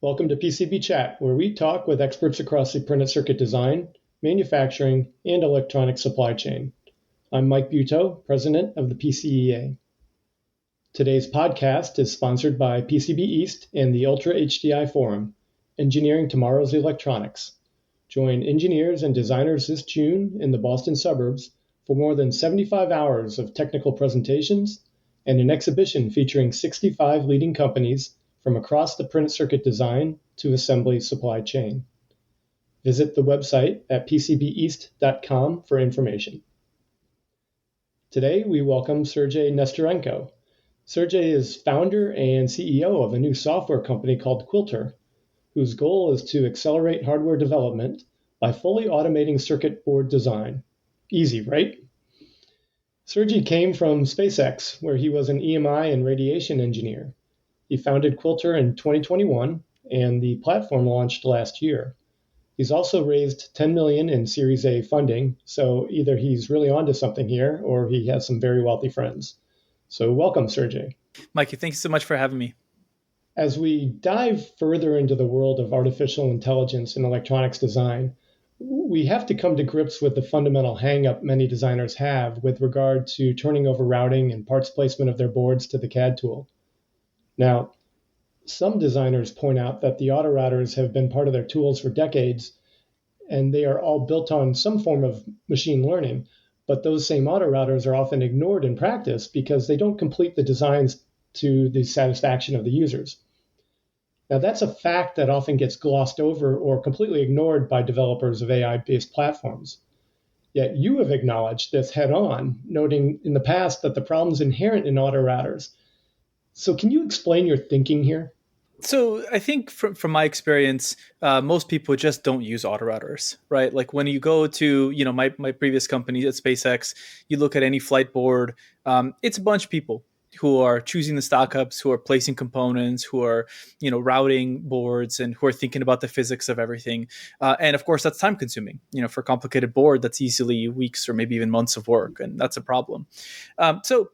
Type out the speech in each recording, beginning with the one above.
Welcome to PCB Chat, where we talk with experts across the printed circuit design, manufacturing, and electronic supply chain. I'm Mike Buteau, president of the PCEA. Today's podcast is sponsored by PCB East and the Ultra HDI Forum, Engineering Tomorrow's Electronics. Join engineers and designers this June in the Boston suburbs for more than 75 hours of technical presentations and an exhibition featuring 65 leading companies from across the printed circuit design to assembly supply chain. Visit the website at pcbeast.com for information. Today, we welcome Sergiy Nesterenko. Sergiy is founder and CEO of a new software company called Quilter, whose goal is to accelerate hardware development by fully automating circuit board design. Easy, right? Sergiy came from SpaceX, where he was an EMI and radiation engineer. He founded Quilter in 2021, and the platform launched last year. He's also raised $10 million in Series A funding, so either he's really onto something here, or he has some very wealthy friends. So welcome, Sergiy. Mikey, thanks so much for having me. As we dive further into the world of artificial intelligence and electronics design, we have to come to grips with the fundamental hang-up many designers have with regard to turning over routing and parts placement of their boards to the CAD tool. Now, some designers point out that the autorouters have been part of their tools for decades, and they are all built on some form of machine learning, but those same autorouters are often ignored in practice because they don't complete the designs to the satisfaction of the users. Now, that's a fact that often gets glossed over or completely ignored by developers of AI-based platforms. Yet you have acknowledged this head-on, noting in the past that the problems inherent in autorouters. So can you explain your thinking here? So I think from my experience, most people just don't use autorouters, right? Like when you go to, my previous company at SpaceX, you look at any flight board, it's a bunch of people who are choosing the stock ups, who are placing components, who are, routing boards, and who are thinking about the physics of everything. And of course, that's time consuming. For a complicated board, that's easily weeks or maybe even months of work, and that's a problem. So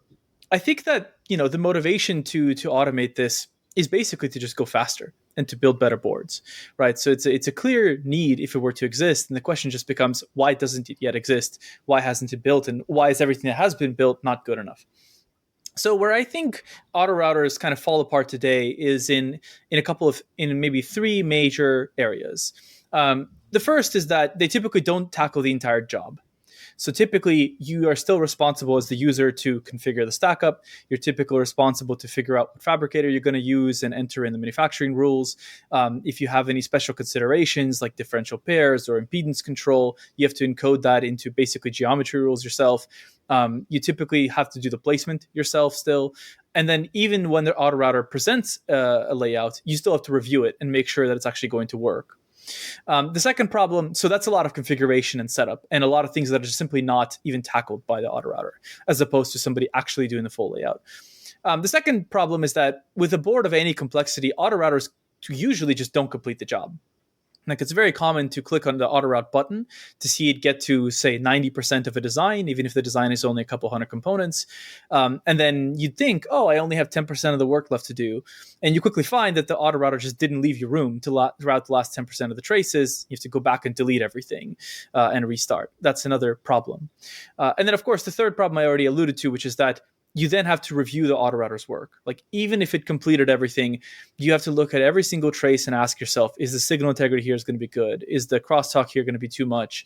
I think that, the motivation to automate this is basically to just go faster and to build better boards, right? So it's a clear need if it were to exist. And the question just becomes, why doesn't it yet exist? Why hasn't it built? And why is everything that has been built not good enough? So where I think autorouters kind of fall apart today is in maybe three major areas. The first is that they typically don't tackle the entire job. So typically, you are still responsible as the user to configure the stack up. You're typically responsible to figure out what fabricator you're going to use and enter in the manufacturing rules. If you have any special considerations like differential pairs or impedance control, you have to encode that into basically geometry rules yourself. You typically have to do the placement yourself still. And then even when the autorouter presents a layout, you still have to review it and make sure that it's actually going to work. The second problem, so that's a lot of configuration and setup and a lot of things that are just simply not even tackled by the autorouter, as opposed to somebody actually doing the full layout. The second problem is that with a board of any complexity, autorouters usually just don't complete the job. Like it's very common to click on the autoroute button to see it get to, say, 90% of a design, even if the design is only a couple hundred components. And then you'd think, oh, I only have 10% of the work left to do. And you quickly find that the autorouter just didn't leave you room to route the last 10% of the traces. You have to go back and delete everything and restart. That's another problem. And then, of course, the third problem I already alluded to, which is that you then have to review the autorouter's work. Like even if it completed everything, you have to look at every single trace and ask yourself, is the signal integrity here is going to be good? Is the crosstalk here going to be too much?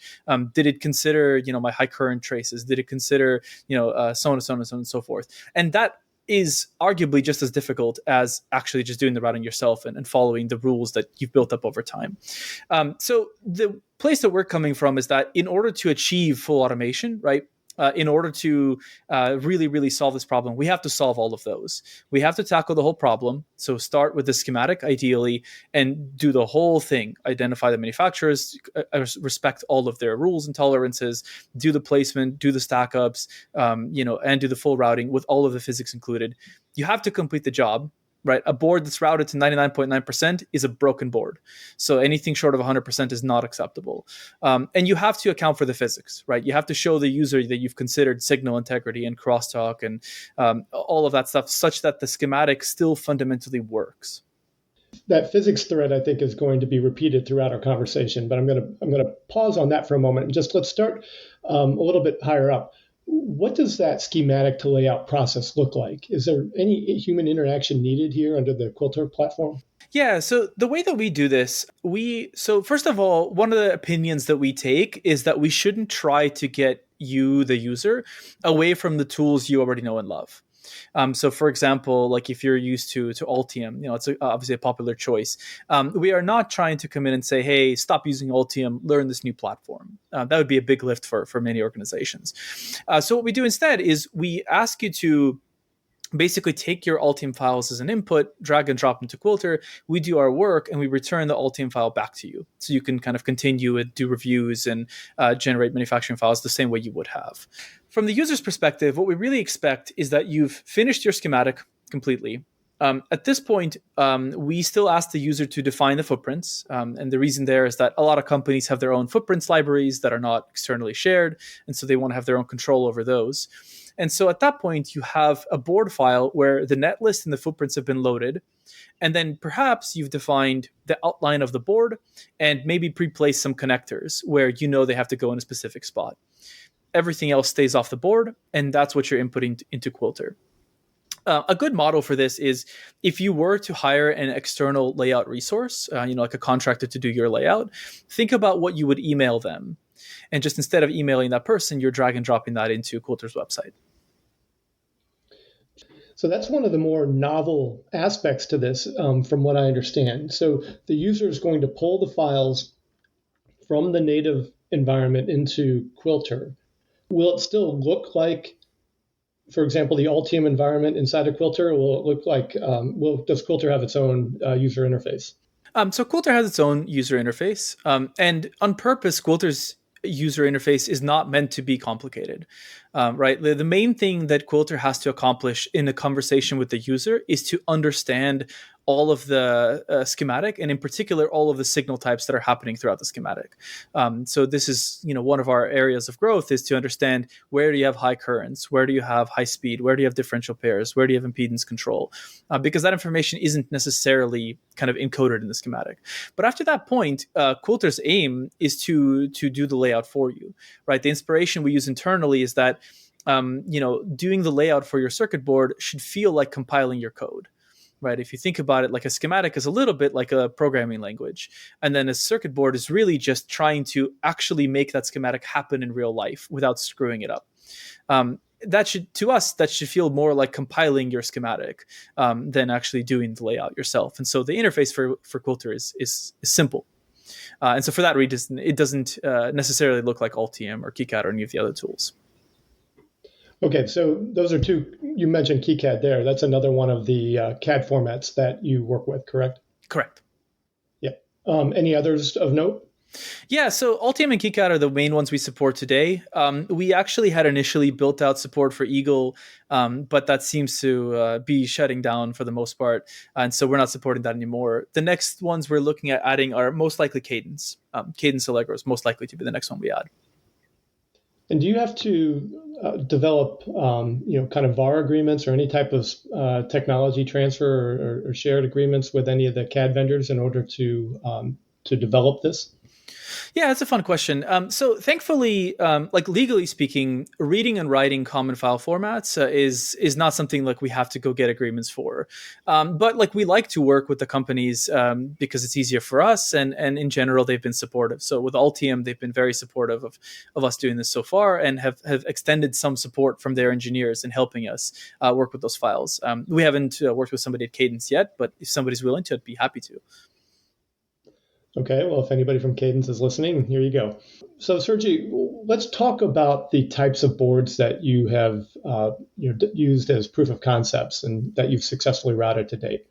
Did it consider, my high current traces? Did it consider, so on and so on and so on and so forth? And that is arguably just as difficult as actually just doing the routing yourself and following the rules that you've built up over time. So the place that we're coming from is that in order to achieve full automation, right, in order to really, really solve this problem, we have to solve all of those. We have to tackle the whole problem. So start with the schematic, ideally, and do the whole thing. Identify the manufacturers, respect all of their rules and tolerances, do the placement, do the stack ups, and do the full routing with all of the physics included. You have to complete the job. Right, a board that's routed to 99.9% is a broken board. So anything short of 100% is not acceptable. And you have to account for the physics, right? You have to show the user that you've considered signal integrity and crosstalk and all of that stuff such that the schematic still fundamentally works. That physics thread, I think, is going to be repeated throughout our conversation, but I'm gonna pause on that for a moment and just let's start a little bit higher up. What does that schematic to layout process look like? Is there any human interaction needed here under the Quilter platform? Yeah, so the way that we do this, so first of all, one of the opinions that we take is that we shouldn't try to get you, the user, away from the tools you already know and love. So, for example, like if you're used to Altium, it's obviously a popular choice. We are not trying to come in and say, "Hey, stop using Altium, learn this new platform." That would be a big lift for many organizations. So, what we do instead is we ask you to basically take your Altium files as an input, drag and drop into Quilter. We do our work and we return the Altium file back to you. So you can kind of continue and do reviews and generate manufacturing files the same way you would have. From the user's perspective, what we really expect is that you've finished your schematic completely. At this point, we still ask the user to define the footprints. And the reason there is that a lot of companies have their own footprints libraries that are not externally shared. And so they want to have their own control over those. And so at that point, you have a board file where the net list and the footprints have been loaded. And then perhaps you've defined the outline of the board and maybe pre-placed some connectors where you know they have to go in a specific spot. Everything else stays off the board, and that's what you're inputting into Quilter. A good model for this is if you were to hire an external layout resource, like a contractor to do your layout, think about what you would email them. And just instead of emailing that person, you're drag and dropping that into Quilter's website. So that's one of the more novel aspects to this, from what I understand. So the user is going to pull the files from the native environment into Quilter. Will it still look like, for example, the Altium environment inside of Quilter? Or will it look like, does Quilter have its own user interface? So Quilter has its own user interface. And on purpose, Quilter's user interface is not meant to be complicated, right? The main thing that Quilter has to accomplish in a conversation with the user is to understand all of the schematic, and in particular, all of the signal types that are happening throughout the schematic. So this is, one of our areas of growth is to understand where do you have high currents, where do you have high speed, where do you have differential pairs, where do you have impedance control, because that information isn't necessarily kind of encoded in the schematic. But after that point, Quilter's aim is to do the layout for you, right? The inspiration we use internally is that, doing the layout for your circuit board should feel like compiling your code. Right. If you think about it, like a schematic is a little bit like a programming language. And then a circuit board is really just trying to actually make that schematic happen in real life without screwing it up. That should feel more like compiling your schematic than actually doing the layout yourself. And so the interface for Quilter is simple. And so for that reason, it doesn't necessarily look like Altium or KiCad or any of the other tools. Okay, so those are two. You mentioned KiCad there. That's another one of the CAD formats that you work with, correct? Correct. Yeah. Any others of note? Yeah, so Altium and KiCad are the main ones we support today. We actually had initially built out support for Eagle, but that seems to be shutting down for the most part. And so we're not supporting that anymore. The next ones we're looking at adding are most likely Cadence. Cadence Allegro is most likely to be the next one we add. And do you have to develop, kind of VAR agreements or any type of technology transfer or shared agreements with any of the CAD vendors in order to develop this? Yeah, that's a fun question. So thankfully, like legally speaking, reading and writing common file formats is not something like we have to go get agreements for. But like we like to work with the companies because it's easier for us, and in general they've been supportive. So with Altium, they've been very supportive of us doing this so far, and have extended some support from their engineers in helping us work with those files. We haven't worked with somebody at Cadence yet, but if somebody's willing to, I'd be happy to. Okay, well, if anybody from Cadence is listening, here you go. So, Sergiy, let's talk about the types of boards that you have used as proof of concepts and that you've successfully routed to date.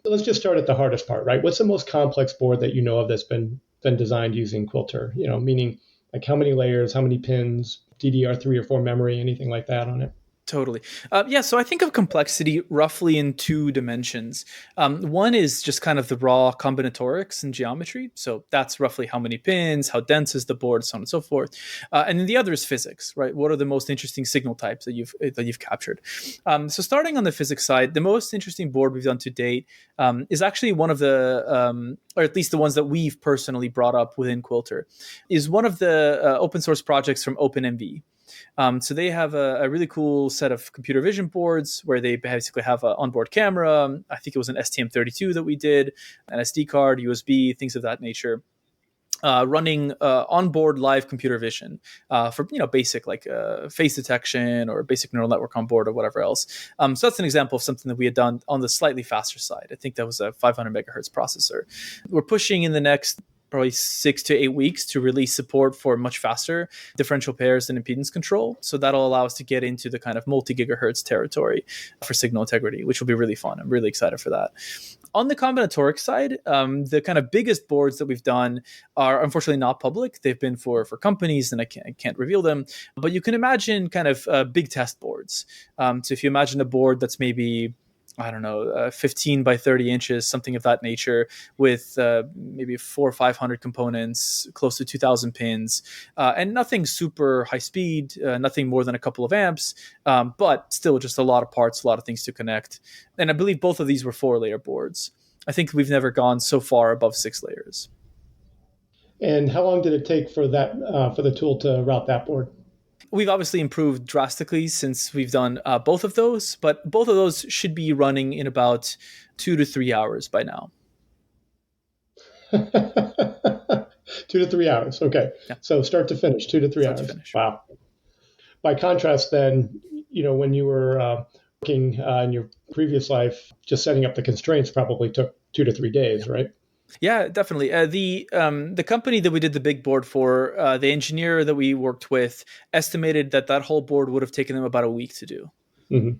Let's just start at the hardest part, right? What's the most complex board that you know of that's been designed using Quilter? Meaning like how many layers, how many pins, DDR3 or 4 memory, anything like that on it? Totally. Yeah, so I think of complexity roughly in two dimensions. One is just kind of the raw combinatorics and geometry. So that's roughly how many pins, how dense is the board, so on and so forth. And then the other is physics, right? What are the most interesting signal types that you've captured? So starting on the physics side, the most interesting board we've done to date is actually one of the, or at least the ones that we've personally brought up within Quilter, is one of the open source projects from OpenMV. So they have a really cool set of computer vision boards where they basically have an onboard camera. I think it was an STM32 that we did, an SD card, USB, things of that nature. Running onboard live computer vision for basic like face detection or basic neural network on board or whatever else. So that's an example of something that we had done on the slightly faster side. I think that was a 500 megahertz processor. We're pushing in the next probably 6 to 8 weeks to release support for much faster differential pairs and impedance control. So that'll allow us to get into the kind of multi-gigahertz territory for signal integrity, which will be really fun. I'm really excited for that. On the combinatoric side, the kind of biggest boards that we've done are unfortunately not public. They've been for companies, and I can't reveal them. But you can imagine kind of big test boards. So if you imagine a board that's maybe, I don't know, 15 by 30 inches, something of that nature, with maybe 400 or 500 components, close to 2,000 pins, and nothing super high speed, nothing more than a couple of amps, but still just a lot of parts, a lot of things to connect. And I believe both of these were 4-layer boards. I think we've never gone so far above 6 layers. And how long did it take for the tool to route that board? We've obviously improved drastically since we've done both of those, but both of those should be running in about 2 to 3 hours by now. 2 to 3 hours. Okay. Yeah. So start to finish, 2 to 3 hours. Wow. By contrast, then, when you were working in your previous life, just setting up the constraints probably took 2 to 3 days, right? Yeah, definitely. The company that we did the big board for, the engineer that we worked with estimated that whole board would have taken them about a week to do. Mm-hmm.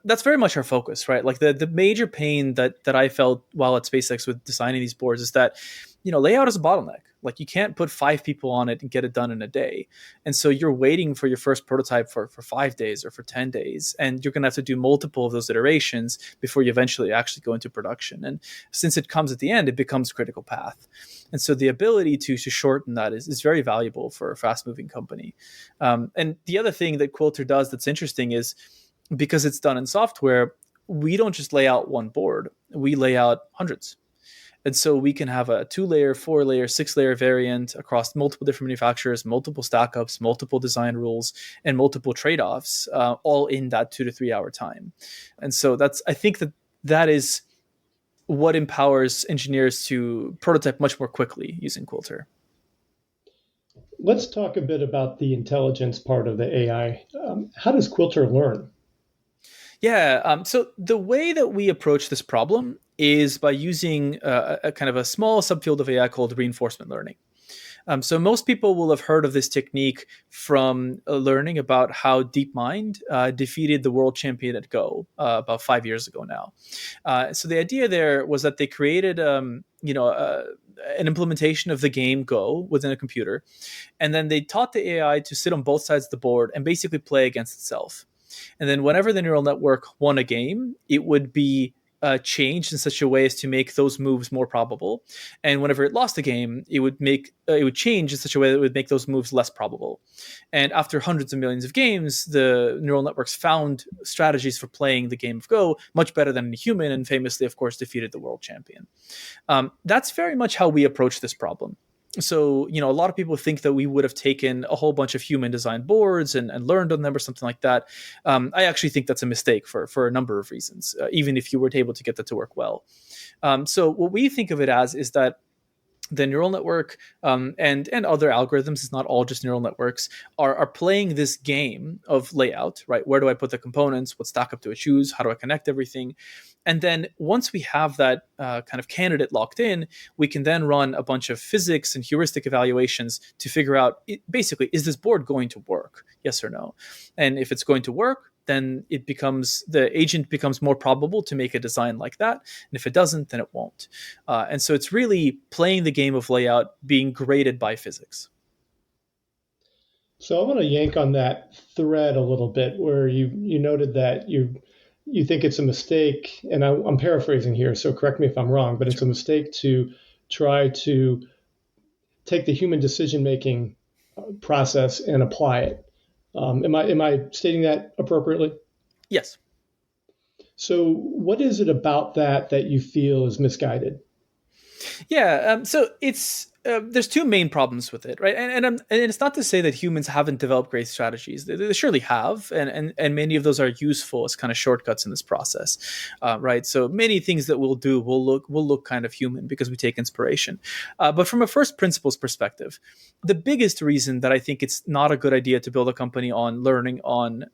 That's very much our focus, right? Like the major pain that I felt while at SpaceX with designing these boards is that, layout is a bottleneck. Like you can't put 5 people on it and get it done in a day. And so you're waiting for your first prototype for 5 days or for 10 days. And you're going to have to do multiple of those iterations before you eventually actually go into production. And since it comes at the end, it becomes critical path. And so the ability to shorten that is very valuable for a fast moving company. And the other thing that Quilter does that's interesting is because it's done in software, we don't just lay out one board, we lay out hundreds. And so we can have a 2-layer, 4-layer, 6-layer variant across multiple different manufacturers, multiple stack-ups, multiple design rules, and multiple trade-offs, all in that 2 to 3 hour time. And so I think that is what empowers engineers to prototype much more quickly using Quilter. Let's talk a bit about the intelligence part of the AI. How does Quilter learn? Yeah. So the way that we approach this problem is by using a kind of a small subfield of AI called reinforcement learning. So most people will have heard of this technique from learning about how DeepMind defeated the world champion at Go about 5 years ago now. So the idea there was that they created, an implementation of the game Go within a computer, and then they taught the AI to sit on both sides of the board and basically play against itself. And then whenever the neural network won a game, it would be changed in such a way as to make those moves more probable. And whenever it lost a game, it would change in such a way that it would make those moves less probable. And after hundreds of millions of games, the neural networks found strategies for playing the game of Go much better than a human, and famously, of course, defeated the world champion. That's very much how we approach this problem. So, a lot of people think that we would have taken a whole bunch of human designed boards and learned on them or something like that. I actually think that's a mistake for a number of reasons, even if you were able to get that to work well. So what we think of it as is that the neural network and other algorithms, it's not all just neural networks, are playing this game of layout, right? Where do I put the components? What stack up do I choose? How do I connect everything? And then once we have that kind of candidate locked in, we can then run a bunch of physics and heuristic evaluations to figure out, basically, is this board going to work? Yes or no? And if it's going to work, then the agent becomes more probable to make a design like that. And if it doesn't, then it won't. And so it's really playing the game of layout, being graded by physics. So I want to yank on that thread a little bit, where you noted that you think it's a mistake, and I'm paraphrasing here, so correct me if I'm wrong, but it's a Sure. mistake to try to take the human decision making process and apply it. Am I stating that appropriately? Yes. So what is it about that you feel is misguided? Yeah. So it's there's two main problems with it, right? And it's not to say that humans haven't developed great strategies. They surely have, and many of those are useful as kind of shortcuts in this process, right? So many things that we'll do will look kind of human because we take inspiration. But from a first principles perspective, the biggest reason that I think it's not a good idea to build a company on learning on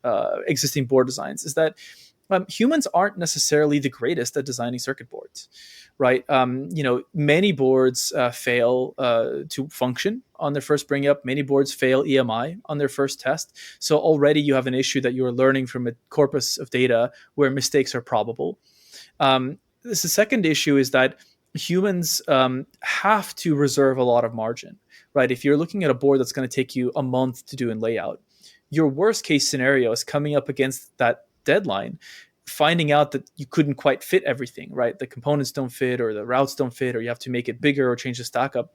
existing board designs is that humans aren't necessarily the greatest at designing circuit boards, right? Many boards fail to function on their first bring up. Many boards fail EMI on their first test. So already you have an issue that you are learning from a corpus of data where mistakes are probable. The second issue is that humans have to reserve a lot of margin, right? If you're looking at a board that's going to take you a month to do in layout, your worst case scenario is coming up against that deadline, finding out that you couldn't quite fit everything, right? The components don't fit, or the routes don't fit, or you have to make it bigger or change the stack up.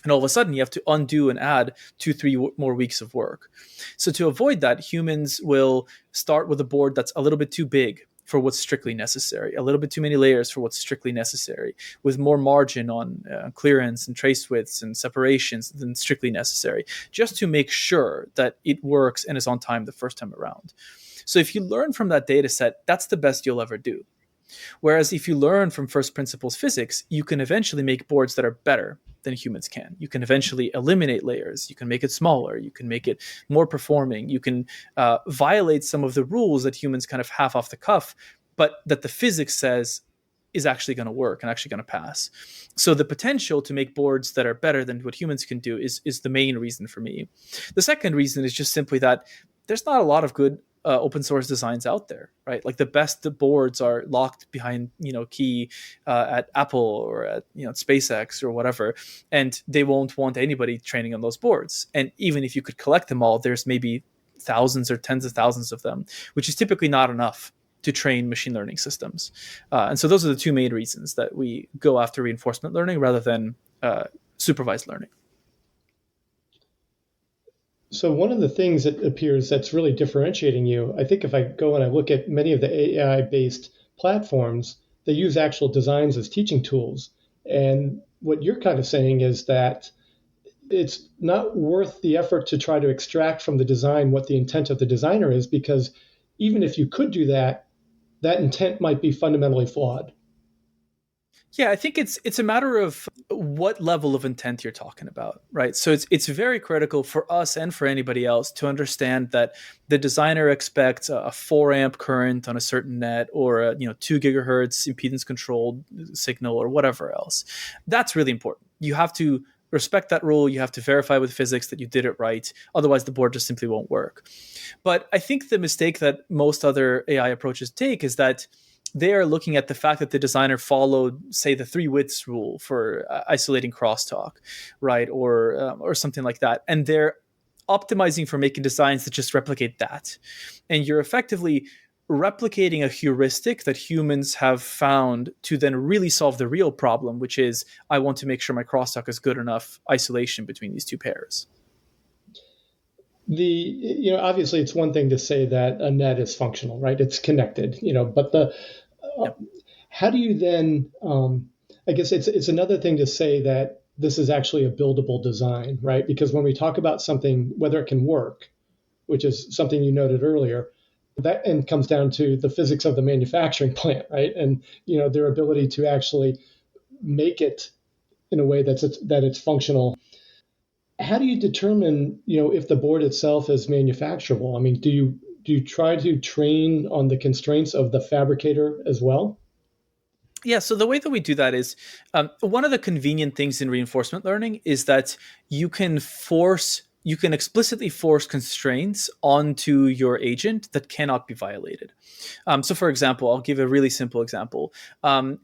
And all of a sudden, you have to undo and add 2, 3 more weeks of work. So, to avoid that, humans will start with a board that's a little bit too big for what's strictly necessary, a little bit too many layers for what's strictly necessary, with more margin on clearance and trace widths and separations than strictly necessary, just to make sure that it works and is on time the first time around. So if you learn from that data set, that's the best you'll ever do. Whereas if you learn from first principles physics, you can eventually make boards that are better than humans can. You can eventually eliminate layers. You can make it smaller. You can make it more performing. You can violate some of the rules that humans kind of have off the cuff, but that the physics says is actually going to work and actually going to pass. So the potential to make boards that are better than what humans can do is the main reason for me. The second reason is just simply that there's not a lot of good open source designs out there, right? Like the best boards are locked behind, key at Apple or at, SpaceX or whatever, and they won't want anybody training on those boards. And even if you could collect them all, there's maybe thousands or tens of thousands of them, which is typically not enough to train machine learning systems. And so those are the two main reasons that we go after reinforcement learning rather than supervised learning. So one of the things that appears that's really differentiating you, I think if I go and I look at many of the AI-based platforms, they use actual designs as teaching tools. And what you're kind of saying is that it's not worth the effort to try to extract from the design what the intent of the designer is, because even if you could do that, that intent might be fundamentally flawed. Yeah, I think it's a matter of what level of intent you're talking about, right? So it's very critical for us and for anybody else to understand that the designer expects a 4 amp current on a certain net, or a 2 gigahertz impedance controlled signal, or whatever else. That's really important. You have to respect that rule. You have to verify with physics that you did it right. Otherwise, the board just simply won't work. But I think the mistake that most other AI approaches take is that they are looking at the fact that the designer followed, say, the 3 widths rule for isolating crosstalk, right, or something like that, and they're optimizing for making designs that just replicate that. And you're effectively replicating a heuristic that humans have found to then really solve the real problem, which is I want to make sure my crosstalk is good enough isolation between these two pairs. Obviously it's one thing to say that a net is functional, right? It's connected, but Yep. how do you then? I guess it's another thing to say that this is actually a buildable design, right? Because when we talk about something, whether it can work, which is something you noted earlier, that and comes down to the physics of the manufacturing plant, right? And their ability to actually make it in a way that it's functional. How do you determine, if the board itself is manufacturable? I mean, do you try to train on the constraints of the fabricator as well? Yeah, so the way that we do that is one of the convenient things in reinforcement learning is that you can explicitly force constraints onto your agent that cannot be violated. So, for example, I'll give a really simple example.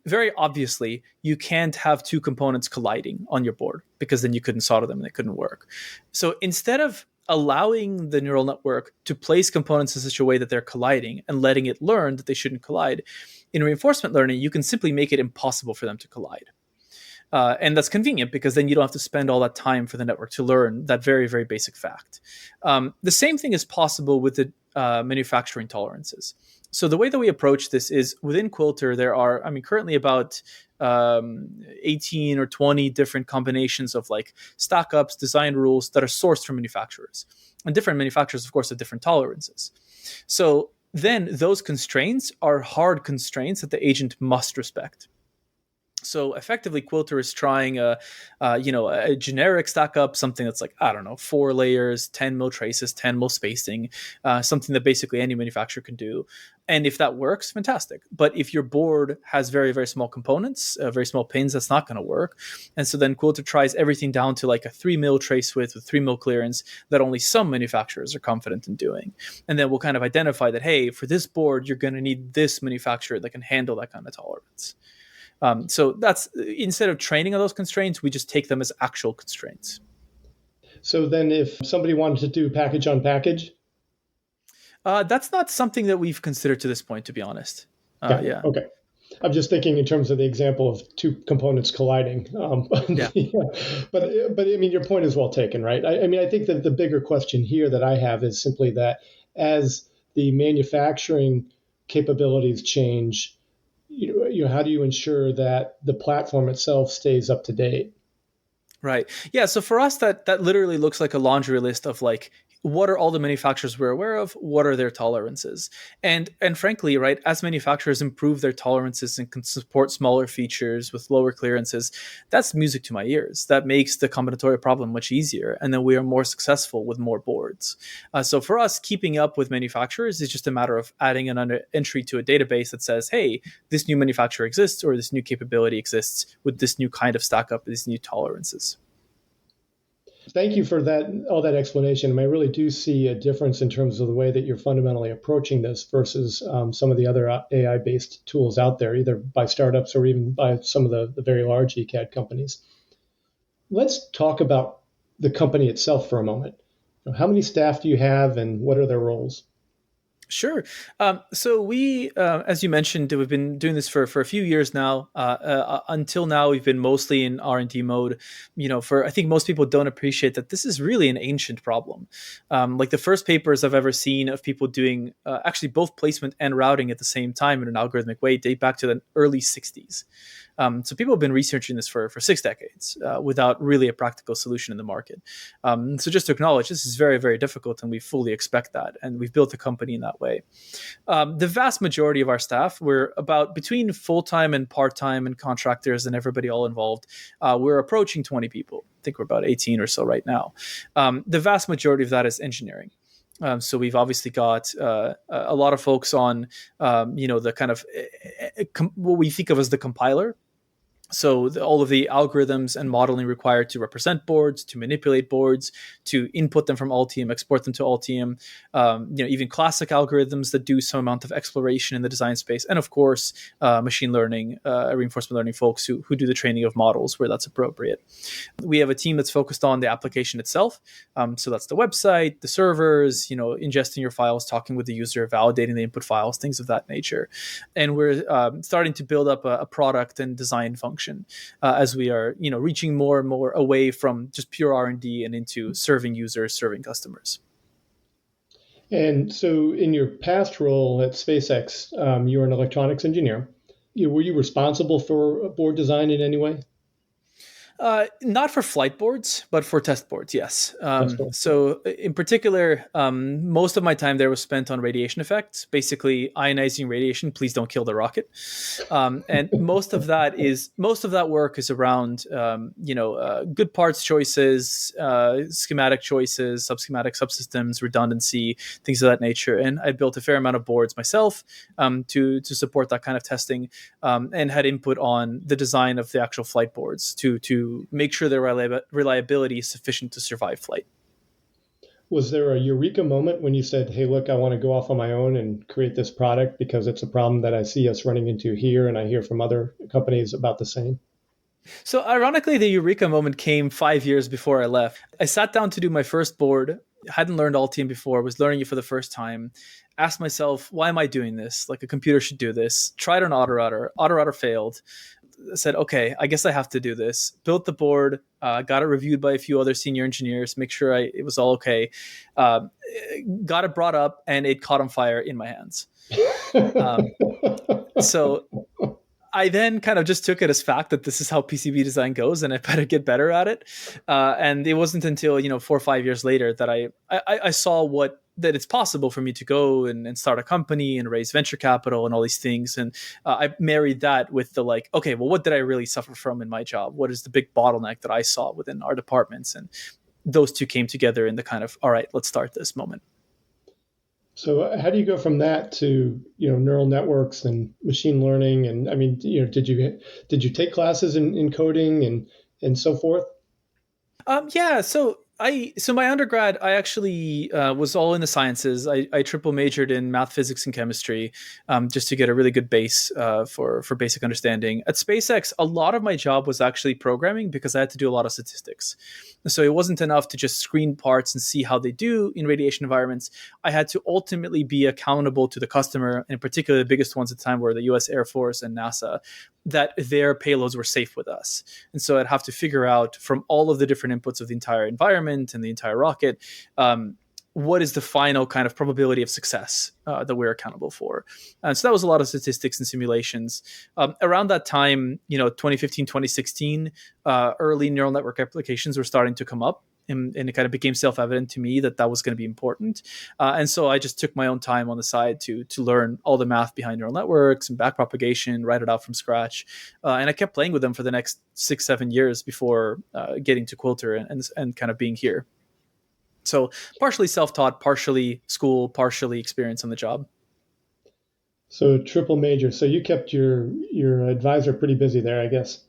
Very obviously, you can't have two components colliding on your board because then you couldn't solder them and they couldn't work. So instead of allowing the neural network to place components in such a way that they're colliding and letting it learn that they shouldn't collide. In reinforcement learning, you can simply make it impossible for them to collide. And that's convenient because then you don't have to spend all that time for the network to learn that very, very basic fact. The same thing is possible with the manufacturing tolerances. So the way that we approach this is within Quilter, there are, currently about 18 or 20 different combinations of like stock ups, design rules that are sourced from manufacturers. And different manufacturers, of course, have different tolerances. So then those constraints are hard constraints that the agent must respect. So effectively, Quilter is trying a generic stack up, something that's like, 4 layers, 10 mil traces, 10 mil spacing, something that basically any manufacturer can do. And if that works, fantastic. But if your board has very, very small components, very small pins, that's not going to work. And so then Quilter tries everything down to like a 3 mil trace width with 3 mil clearance that only some manufacturers are confident in doing. And then we'll kind of identify that, hey, for this board, you're going to need this manufacturer that can handle that kind of tolerance. So that's, instead of training on those constraints, we just take them as actual constraints. So then if somebody wanted to do package on package? That's not something that we've considered to this point, to be honest. Yeah. Okay. I'm just thinking in terms of the example of two components colliding. Yeah. But your point is well taken, right? I think that the bigger question here that I have is simply that as the manufacturing capabilities change, how do you ensure that the platform itself stays up to date? Right. Yeah. So for us, that literally looks like a laundry list of like, what are all the manufacturers we're aware of? What are their tolerances? And frankly, right, as manufacturers improve their tolerances and can support smaller features with lower clearances, that's music to my ears. That makes the combinatorial problem much easier. And then we are more successful with more boards. So for us, keeping up with manufacturers is just a matter of adding an entry to a database that says, hey, this new manufacturer exists, or this new capability exists with this new kind of stack up, these new tolerances. Thank you for all that explanation. I really do see a difference in terms of the way that you're fundamentally approaching this versus some of the other AI-based tools out there, either by startups or even by some of the very large ECAD companies. Let's talk about the company itself for a moment. How many staff do you have and what are their roles? Sure. So we, as you mentioned, we've been doing this for a few years now. Until now, we've been mostly in R&D mode. I think most people don't appreciate that this is really an ancient problem. Like the first papers I've ever seen of people doing actually both placement and routing at the same time in an algorithmic way date back to the early 60s. So people have been researching this for 6 decades without really a practical solution in the market. So just to acknowledge, this is very, very difficult, and we fully expect that. And we've built a company in that way. The vast majority of our staff, we're about between full-time and part-time and contractors and everybody all involved, we're approaching 20 people. I think we're about 18 or so right now. The vast majority of that is engineering. So we've obviously got a lot of folks on, the kind of what we think of as the compiler. So all of the algorithms and modeling required to represent boards, to manipulate boards, to input them from Altium, export them to Altium, even classic algorithms that do some amount of exploration in the design space, and of course, machine learning, reinforcement learning folks who do the training of models where that's appropriate. We have a team that's focused on the application itself. So that's the website, the servers, ingesting your files, talking with the user, validating the input files, things of that nature. And we're starting to build up a product and design function as we are, reaching more and more away from just pure R&D and into serving users, serving customers. And so in your past role at SpaceX, you were an electronics engineer. Were you responsible for board design in any way? Not for flight boards, but for test boards, yes. So in particular, most of my time there was spent on radiation effects, basically ionizing radiation. Please don't kill the rocket. And most of that work is around, good parts choices, schematic choices, subschematic subsystems, redundancy, things of that nature. And I built a fair amount of boards myself to support that kind of testing, and had input on the design of the actual flight boards to make sure their reliability is sufficient to survive flight. Was there a eureka moment when you said, hey, look, I want to go off on my own and create this product because it's a problem that I see us running into here and I hear from other companies about the same? So ironically, the eureka moment came 5 years before I left. I sat down to do my first board hadn't learned Altium before, was learning it for the first time. Asked myself, why am I doing this? Like, a computer should do this. Tried an autorouter. Autorouter failed. Said, okay, I guess I have to do this. Built the board, got it reviewed by a few other senior engineers, make sure it was all okay. Got it brought up, and it caught on fire in my hands. So I then kind of just took it as fact that this is how PCB design goes, and I better get better at it. And it wasn't until 4 or 5 years later that I saw that it's possible for me to go and start a company and raise venture capital and all these things. And I married that with the okay, well, what did I really suffer from in my job? What is the big bottleneck that I saw within our departments? And those two came together in the kind of, all right, let's start this moment. So how do you go from that to neural networks and machine learning? And I mean, did you take classes in coding and so forth? Yeah. So my undergrad, I actually was all in the sciences. I triple majored in math, physics, and chemistry, just to get a really good base for basic understanding. At SpaceX, a lot of my job was actually programming because I had to do a lot of statistics. So it wasn't enough to just screen parts and see how they do in radiation environments. I had to ultimately be accountable to the customer, and in particular, the biggest ones at the time were the U.S. Air Force and NASA, that their payloads were safe with us. And so I'd have to figure out from all of the different inputs of the entire environment and the entire rocket, what is the final kind of probability of success that we're accountable for. And so that was a lot of statistics and simulations. Around that time, 2015, 2016, early neural network applications were starting to come up. And it kind of became self-evident to me that was going to be important. And so I just took my own time on the side to learn all the math behind neural networks and backpropagation, write it out from scratch. And I kept playing with them for the next 6-7 years before getting to Quilter and kind of being here. So partially self-taught, partially school, partially experience on the job. So triple major. So you kept your advisor pretty busy there, I guess.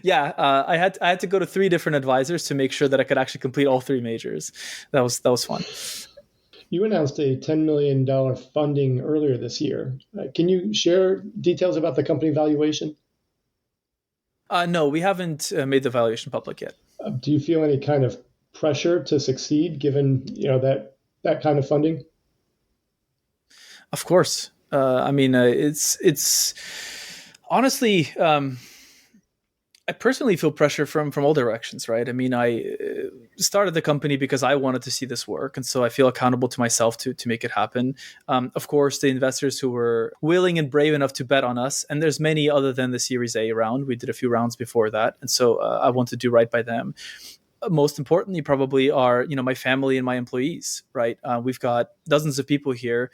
Yeah, I had to go to 3 different advisors to make sure that I could actually complete all 3 majors. That was fun. You announced a $10 million funding earlier this year. Can you share details about the company valuation? No, we haven't made the valuation public yet. Do you feel any kind of pressure to succeed given that kind of funding? Of course. I mean, it's honestly. I personally feel pressure from all directions, right? I mean, I started the company because I wanted to see this work. And so I feel accountable to myself to make it happen. Of course, the investors who were willing and brave enough to bet on us, and there's many other than the Series A round. We did a few rounds before that. And so I want to do right by them. Most importantly, probably are my family and my employees, right? We've got dozens of people here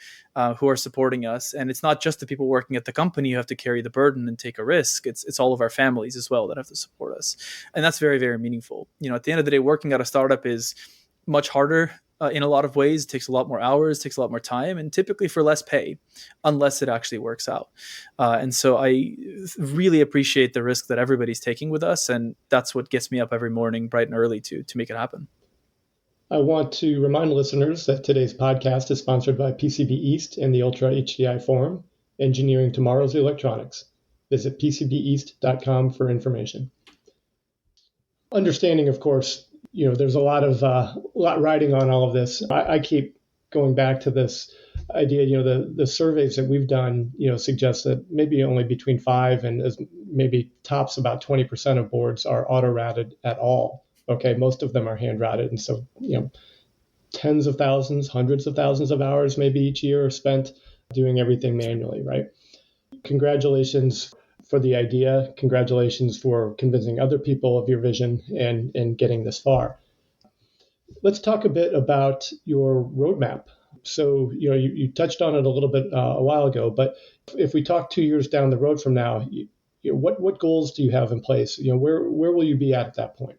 who are supporting us, and it's not just the people working at the company who have to carry the burden and take a risk. It's all of our families as well that have to support us, and that's very, very meaningful. At the end of the day, working at a startup is much harder in a lot of ways. It takes a lot more hours, takes a lot more time, and typically for less pay, unless it actually works out. And so I really appreciate the risk that everybody's taking with us, and that's what gets me up every morning bright and early to make it happen. I want to remind listeners that today's podcast is sponsored by PCB East and the Ultra HDI Forum, Engineering Tomorrow's Electronics. Visit pcbeast.com for information. Understanding, of course, there's a lot riding on all of this. I keep going back to this idea. The surveys that we've done, suggest that maybe only between 5 and maybe tops about 20% of boards are auto-routed at all. Okay, most of them are hand-routed, and so tens of thousands, hundreds of thousands of hours maybe each year are spent doing everything manually. Right? Congratulations for the idea. Congratulations for convincing other people of your vision and getting this far. Let's talk a bit about your roadmap. So, you touched on it a little bit a while ago, but if we talk 2 years down the road from now, what goals do you have in place? Where will you be at that point?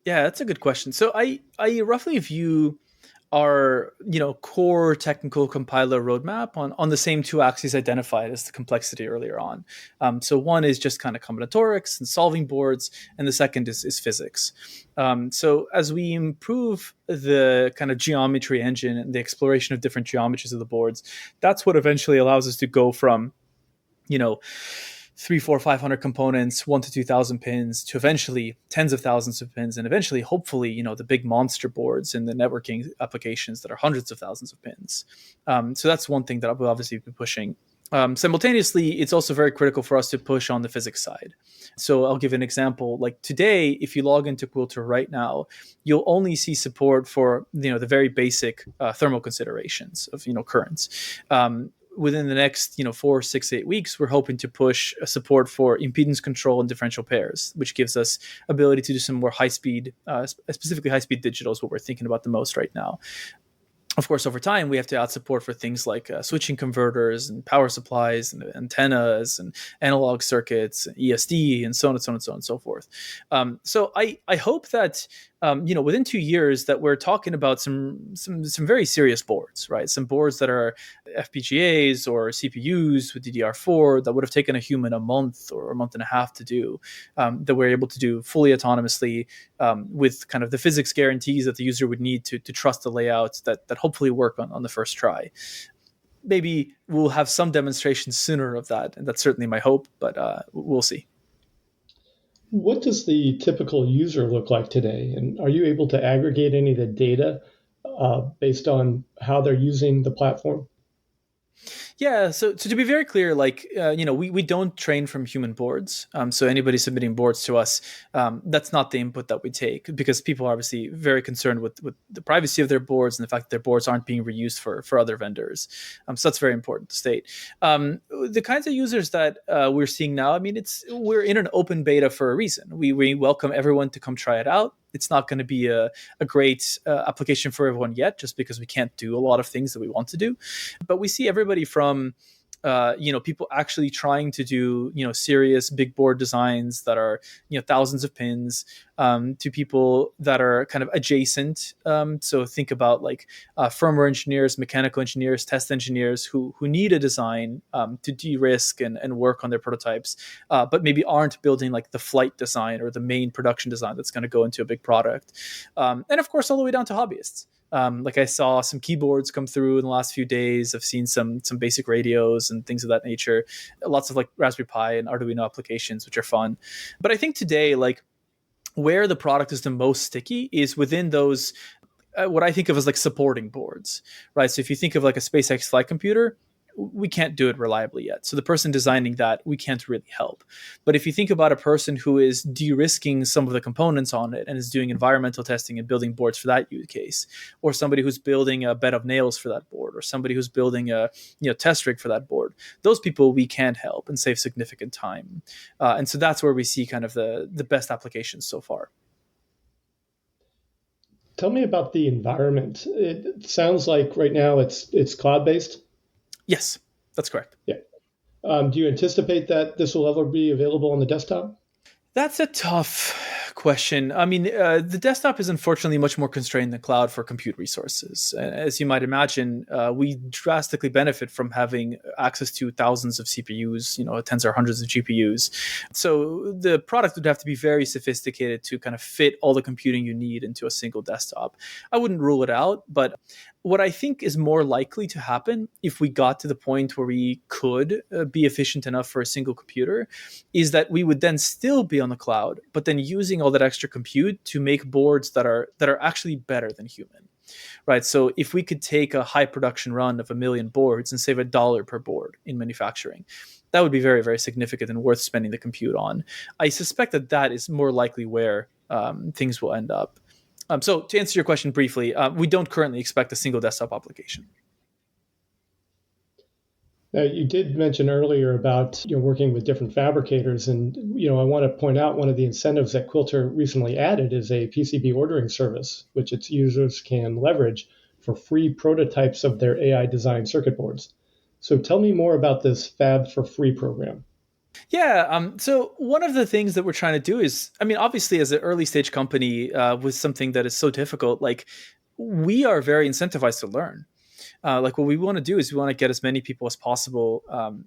Yeah, that's a good question. So I roughly view our core technical compiler roadmap on the same 2 axes identified as the complexity earlier on. So one is just kind of combinatorics and solving boards, and the second is physics. So as we improve the kind of geometry engine and the exploration of different geometries of the boards, that's what eventually allows us to go from three, four, 500 components, 1 to 2,000 pins, to eventually tens of thousands of pins, and eventually, hopefully, the big monster boards in the networking applications that are hundreds of thousands of pins. So that's one thing that we'll obviously be pushing. Simultaneously, it's also very critical for us to push on the physics side. So I'll give an example. Like today, if you log into Quilter right now, you'll only see support for the very basic thermal considerations of currents. Within the next 4, 6, 8 weeks, we're hoping to push a support for impedance control and differential pairs, which gives us ability to do some more high speed, specifically high speed digital is what we're thinking about the most right now. Of course, over time, we have to add support for things like switching converters and power supplies and antennas and analog circuits, and ESD, and so on and so on and so on and so forth. So I hope that within 2 years that we're talking about some very serious boards, right? Some boards that are FPGAs or CPUs with DDR4 that would have taken a human a month or a month and a half to do, that we're able to do fully autonomously with kind of the physics guarantees that the user would need to trust the layouts that hopefully work on the first try. Maybe we'll have some demonstrations sooner of that, and that's certainly my hope, but we'll see. What does the typical user look like today? And are you able to aggregate any of the data based on how they're using the platform? Yeah, so to be very clear, we don't train from human boards. So anybody submitting boards to us, that's not the input that we take, because people are obviously very concerned with the privacy of their boards and the fact that their boards aren't being reused for other vendors. So that's very important to state. The kinds of users that we're seeing now, we're in an open beta for a reason. We welcome everyone to come try it out. It's not going to be a great application for everyone yet, just because we can't do a lot of things that we want to do. But we see everybody from people actually trying to do serious big board designs that are thousands of pins, to people that are kind of adjacent. So think about firmware engineers, mechanical engineers, test engineers who need a design to de-risk and work on their prototypes, but maybe aren't building the flight design or the main production design that's going to go into a big product. And of course, all the way down to hobbyists. I saw some keyboards come through in the last few days. I've seen some basic radios and things of that nature. Lots of Raspberry Pi and Arduino applications, which are fun. But I think today, where the product is the most sticky is within those, what I think of as supporting boards, right? So if you think of a SpaceX flight computer, we can't do it reliably yet. So the person designing that, we can't really help. But if you think about a person who is de-risking some of the components on it and is doing environmental testing and building boards for that use case, or somebody who's building a bed of nails for that board, or somebody who's building a test rig for that board, those people we can help and save significant time. And so that's where we see kind of the best applications so far. Tell me about the environment. It sounds like right now it's cloud-based. Yes, that's correct. Yeah. Do you anticipate that this will ever be available on the desktop? That's a tough question. The desktop is unfortunately much more constrained than cloud for compute resources. As you might imagine, we drastically benefit from having access to thousands of CPUs, tens or hundreds of GPUs. So the product would have to be very sophisticated to kind of fit all the computing you need into a single desktop. I wouldn't rule it out, but what I think is more likely to happen if we got to the point where we could be efficient enough for a single computer is that we would then still be on the cloud, but then using all that extra compute to make boards that are actually better than human, right? So if we could take a high production run of 1 million boards and save $1 per board in manufacturing, that would be very, very significant and worth spending the compute on. I suspect that is more likely where things will end up. So to answer your question briefly, we don't currently expect a single desktop application. Now, you did mention earlier about working with different fabricators, and I want to point out one of the incentives that Quilter recently added is a PCB ordering service, which its users can leverage for free prototypes of their AI designed circuit boards. So tell me more about this Fab for Free program. Yeah. So one of the things that we're trying to do is, obviously as an early stage company with something that is so difficult, we are very incentivized to learn. Like what we want to do is we want to get as many people as possible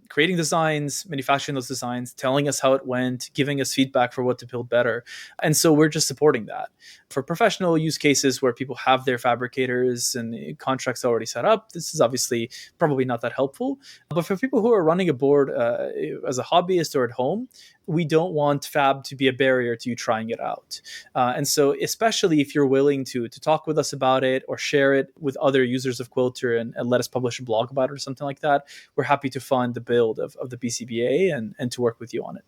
creating designs, manufacturing those designs, telling us how it went, giving us feedback for what to build better. And so we're just supporting that. For professional use cases where people have their fabricators and contracts already set up, this is obviously probably not that helpful. But for people who are running a board as a hobbyist or at home, we don't want fab to be a barrier to you trying it out. And so especially if you're willing to talk with us about it or share it with other users of Quilter and let us publish a blog about it or something like that, we're happy to fund the build of the PCBA and to work with you on it.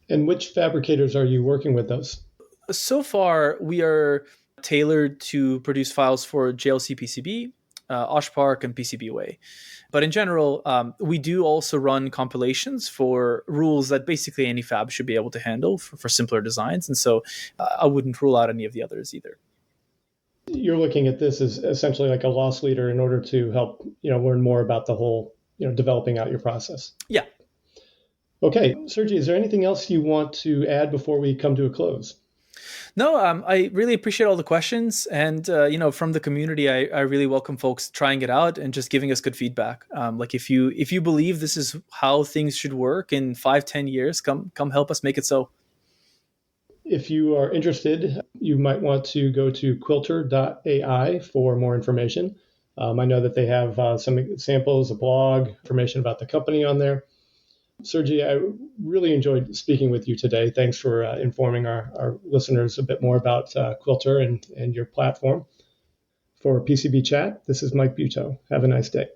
And which fabricators are you working with those? So far, we are tailored to produce files for JLC PCB, OshPark, and PCBWay. But in general, we do also run compilations for rules that basically any fab should be able to handle for simpler designs. And so I wouldn't rule out any of the others either. You're looking at this as essentially like a loss leader in order to help, learn more about the whole, developing out your process. Yeah. Okay. Sergiy, is there anything else you want to add before we come to a close? No, I really appreciate all the questions. And, from the community, I really welcome folks trying it out and just giving us good feedback. Like if you believe this is how things should work in 5-10 years, come help us make it so. If you are interested, you might want to go to quilter.ai for more information. I know that they have some examples, a blog, information about the company on there. Sergiy, I really enjoyed speaking with you today. Thanks for informing our listeners a bit more about Quilter and your platform. For PCB Chat, this is Mike Buteau. Have a nice day.